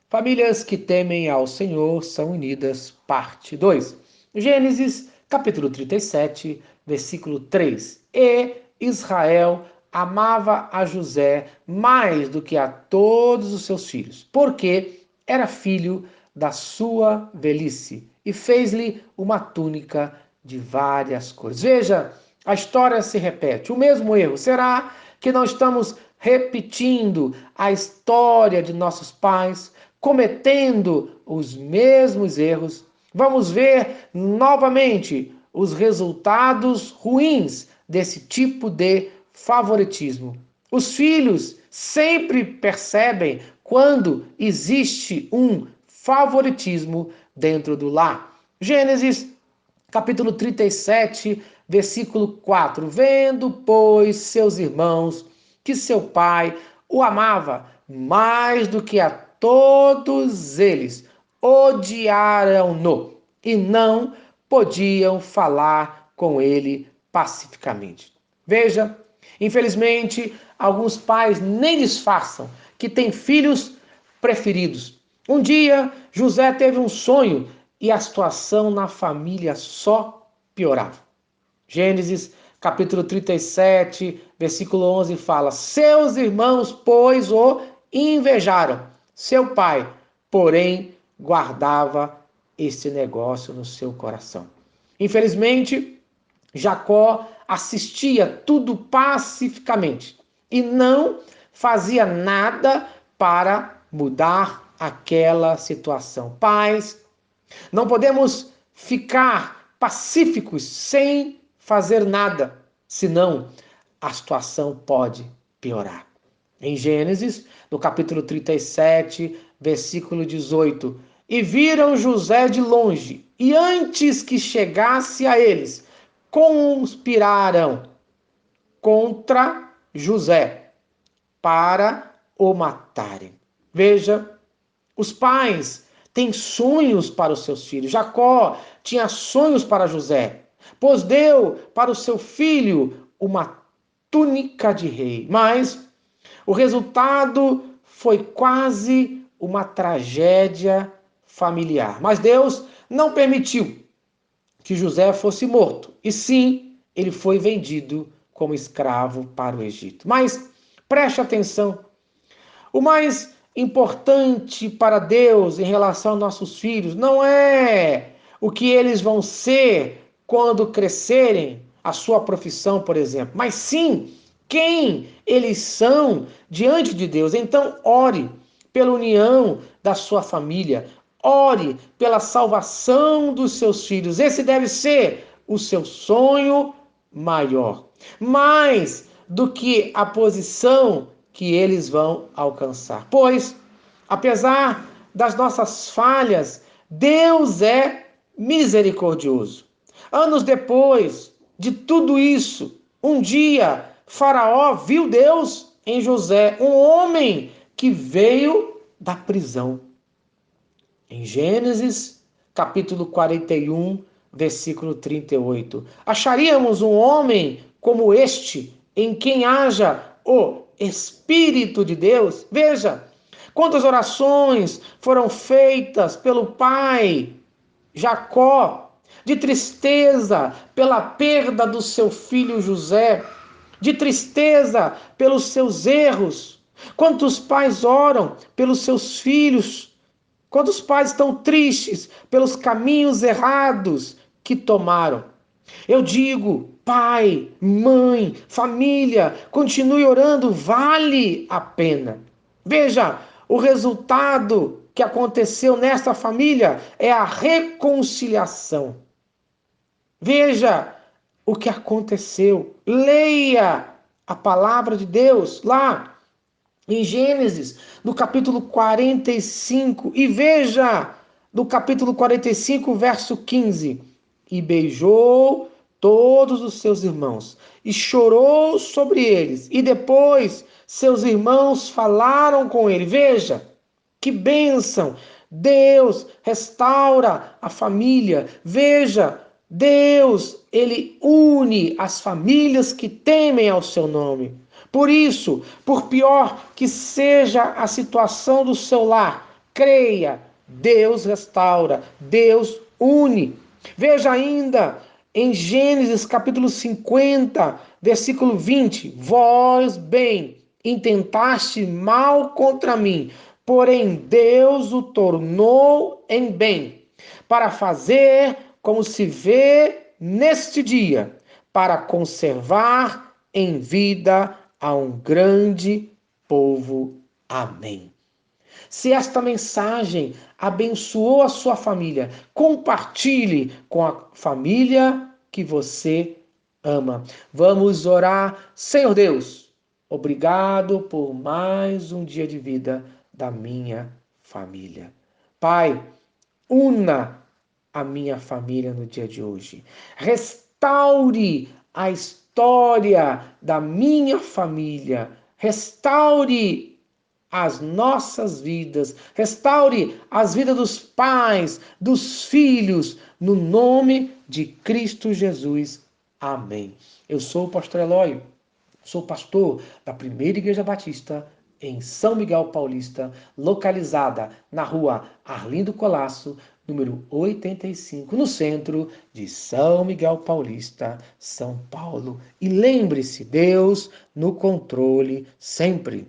Famílias que temem ao Senhor são unidas, parte 2. Gênesis, capítulo 37, versículo 3. E Israel amava a José mais do que a todos os seus filhos, porque era filho da sua velhice, e fez-lhe uma túnica de várias cores. Veja, a história se repete, o mesmo erro. Será que não estamos repetindo a história de nossos pais, cometendo os mesmos erros? Vamos ver novamente os resultados ruins desse tipo de favoritismo. Os filhos sempre percebem quando existe um favoritismo dentro do lar. Gênesis capítulo 37, versículo 4. Vendo, pois, seus irmãos que seu pai o amava mais do que a todos eles, odiaram-no e não podiam falar com ele pacificamente. Veja, infelizmente, alguns pais nem disfarçam que têm filhos preferidos. Um dia, José teve um sonho e a situação na família só piorava. Gênesis capítulo 37, versículo 11 fala: seus irmãos, pois, o invejaram. Seu pai, porém, guardava esse negócio no seu coração. Infelizmente, Jacó assistia tudo pacificamente e não fazia nada para mudar aquela situação. Pais, não podemos ficar pacíficos sem fazer nada, senão a situação pode piorar. Em Gênesis, no capítulo 37, versículo 18: e viram José de longe, e antes que chegasse a eles, conspiraram contra José para o matarem. Veja, os pais têm sonhos para os seus filhos. Jacó tinha sonhos para José, pois deu para o seu filho uma túnica de rei. Mas o resultado foi quase uma tragédia familiar. Mas Deus não permitiu que José fosse morto, e sim, ele foi vendido como escravo para o Egito. Mas preste atenção, o mais importante para Deus em relação aos nossos filhos não é o que eles vão ser quando crescerem, a sua profissão, por exemplo, mas sim quem eles são diante de Deus. Então, ore pela união da sua família, ore pela salvação dos seus filhos. Esse deve ser o seu sonho maior. Mais do que a posição que eles vão alcançar. Pois, apesar das nossas falhas, Deus é misericordioso. Anos depois de tudo isso, um dia, Faraó viu Deus em José, um homem que veio da prisão. Em Gênesis, capítulo 41, versículo 38. Acharíamos um homem como este, em quem haja o Espírito de Deus? Veja, quantas orações foram feitas pelo pai Jacó, de tristeza pela perda do seu filho José, de tristeza pelos seus erros. Quantos pais oram pelos seus filhos? Quantos pais estão tristes pelos caminhos errados que tomaram? Eu digo, pai, mãe, família, continue orando, vale a pena. Veja, o resultado que aconteceu nesta família é a reconciliação. Veja o que aconteceu. Leia a palavra de Deus lá em Gênesis, no capítulo 45, e veja no capítulo 45, verso 15. E beijou todos os seus irmãos, e chorou sobre eles, e depois seus irmãos falaram com ele. Veja, que bênção! Deus restaura a família. Veja, Deus, ele une as famílias que temem ao seu nome. Por isso, por pior que seja a situação do seu lar, Creia, Deus restaura, Deus une. Veja ainda em Gênesis capítulo 50, versículo 20: Vós, bem, intentaste mal contra mim, porém Deus o tornou em bem, para fazer como se vê neste dia, para conservar em vida a um grande povo. Amém. Se esta mensagem abençoou a sua família, compartilhe com a família que você ama. Vamos orar. Senhor Deus, obrigado por mais um dia de vida da minha família. Pai, una a minha família no dia de hoje. Restaure a história da minha família. Restaure as nossas vidas. Restaure as vidas dos pais, dos filhos, no nome de Cristo Jesus. Amém. Eu sou o pastor Eloy, sou pastor da Primeira Igreja Batista em São Miguel Paulista, localizada na rua Arlindo Colasso, número 85, no centro de São Miguel Paulista, São Paulo. E lembre-se, Deus no controle sempre.